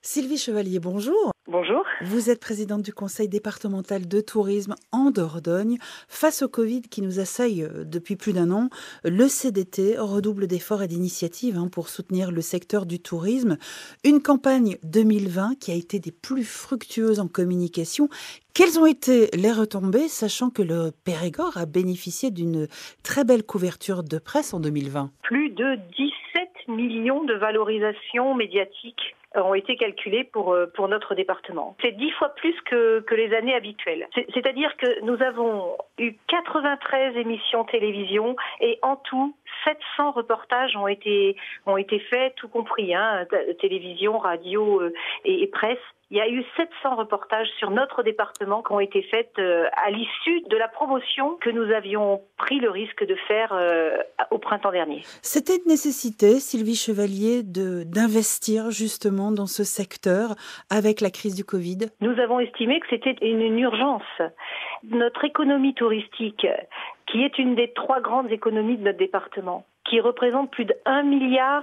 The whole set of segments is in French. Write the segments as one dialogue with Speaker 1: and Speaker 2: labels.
Speaker 1: Sylvie Chevalier, bonjour.
Speaker 2: Bonjour.
Speaker 1: Vous êtes présidente du conseil départemental de tourisme en Dordogne. Face au Covid qui nous assaille depuis plus d'un an, le CDT redouble d'efforts et d'initiatives pour soutenir le secteur du tourisme. Une campagne 2020 qui a été des plus fructueuses en communication. Quelles ont été les retombées, sachant que le Périgord a bénéficié d'une très belle couverture de presse en 2020 ?
Speaker 2: Plus de 17 millions de valorisations médiatiques ont été calculées pour notre département. C'est 10 fois plus que les années habituelles. C'est-à-dire que nous avons eu 93 émissions télévision et en tout 700 reportages ont été faits, tout compris, télévision, radio et presse. Il y a eu 700 reportages sur notre département qui ont été faits à l'issue de la promotion que nous avions pris le risque de faire au printemps dernier.
Speaker 1: C'était une nécessité, Sylvie Chevalier, d'investir justement dans ce secteur avec la crise du Covid ?
Speaker 2: Nous avons estimé que c'était une urgence. Notre économie touristique, qui est une des 3 grandes économies de notre département, qui représente plus de 1 milliard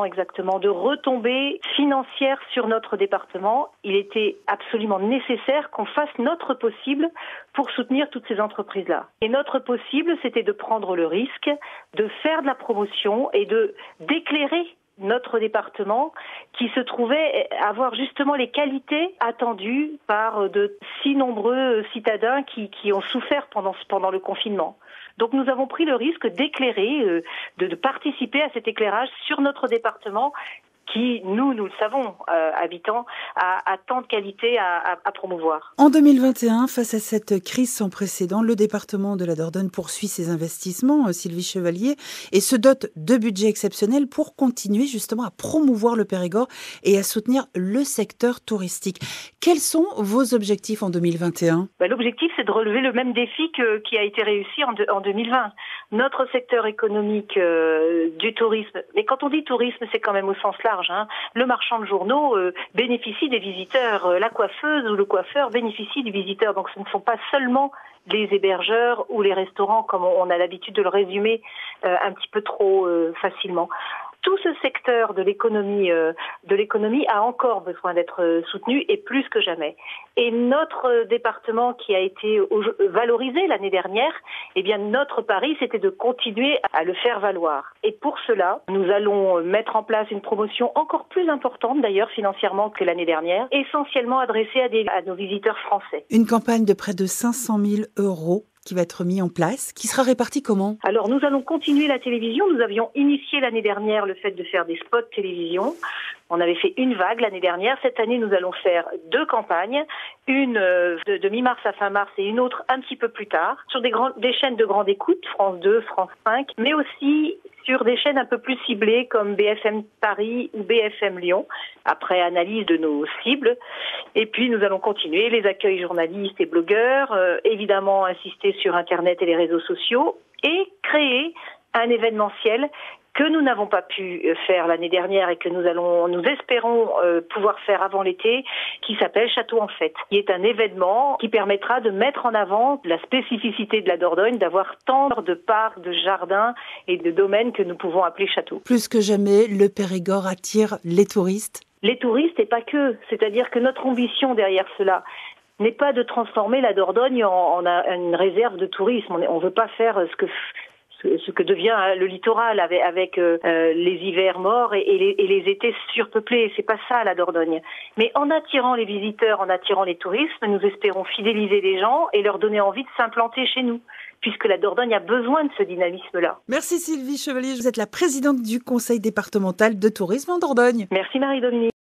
Speaker 2: exactement, de retombées financières sur notre département. Il était absolument nécessaire qu'on fasse notre possible pour soutenir toutes ces entreprises-là. Et notre possible, c'était de prendre le risque, de faire de la promotion et d'éclairer notre département qui se trouvait avoir justement les qualités attendues par de si nombreux citadins qui ont souffert pendant le confinement. Donc nous avons pris le risque d'éclairer, de participer à cet éclairage sur notre département qui, nous le savons, habitants, a tant de qualités à promouvoir.
Speaker 1: En 2021, face à cette crise sans précédent, le département de la Dordogne poursuit ses investissements, Sylvie Chevalier, et se dote de budgets exceptionnels pour continuer justement à promouvoir le Périgord et à soutenir le secteur touristique. Quels sont vos objectifs en 2021 ?
Speaker 2: L'objectif, c'est de relever le même défi qui a été réussi en 2020. Notre secteur économique du tourisme, mais quand on dit tourisme, c'est quand même au sens large. Le marchand de journaux bénéficie des visiteurs, la coiffeuse ou le coiffeur bénéficie des visiteurs. Donc ce ne sont pas seulement les hébergeurs ou les restaurants comme on a l'habitude de le résumer un petit peu trop facilement. Tout ce secteur de l'économie a encore besoin d'être soutenu et plus que jamais. Et notre département qui a été valorisé l'année dernière, notre pari c'était de continuer à le faire valoir. Et pour cela, nous allons mettre en place une promotion encore plus importante d'ailleurs financièrement que l'année dernière, essentiellement adressée à nos visiteurs français.
Speaker 1: Une campagne de près de 500 000 € qui va être mis en place, qui sera réparti comment ?
Speaker 2: Alors nous allons continuer la télévision. Nous avions initié l'année dernière le fait de faire des spots télévision. On avait fait une vague l'année dernière. Cette année, nous allons faire 2 campagnes, une de mi-mars à fin mars et une autre un petit peu plus tard, sur des chaînes de grande écoute, France 2, France 5, mais aussi sur des chaînes un peu plus ciblées comme BFM Paris ou BFM Lyon, après analyse de nos cibles. Et puis nous allons continuer les accueils journalistes et blogueurs, évidemment insister sur Internet et les réseaux sociaux et créer un événementiel que nous n'avons pas pu faire l'année dernière et que nous espérons pouvoir faire avant l'été, qui s'appelle Château en Fête, qui est un événement qui permettra de mettre en avant la spécificité de la Dordogne, d'avoir tant de parcs, de jardins et de domaines que nous pouvons appeler châteaux.
Speaker 1: Plus que jamais, le Périgord attire les touristes.
Speaker 2: Les touristes et pas que, c'est-à-dire que notre ambition derrière cela n'est pas de transformer la Dordogne en une réserve de tourisme. On ne veut pas faire ce que devient le littoral avec les hivers morts et les étés surpeuplés. C'est pas ça la Dordogne. Mais en attirant les visiteurs, en attirant les touristes, nous espérons fidéliser les gens et leur donner envie de s'implanter chez nous, puisque la Dordogne a besoin de ce dynamisme-là.
Speaker 1: Merci Sylvie Chevalier, vous êtes la présidente du conseil départemental de tourisme en Dordogne.
Speaker 2: Merci Marie-Dominique.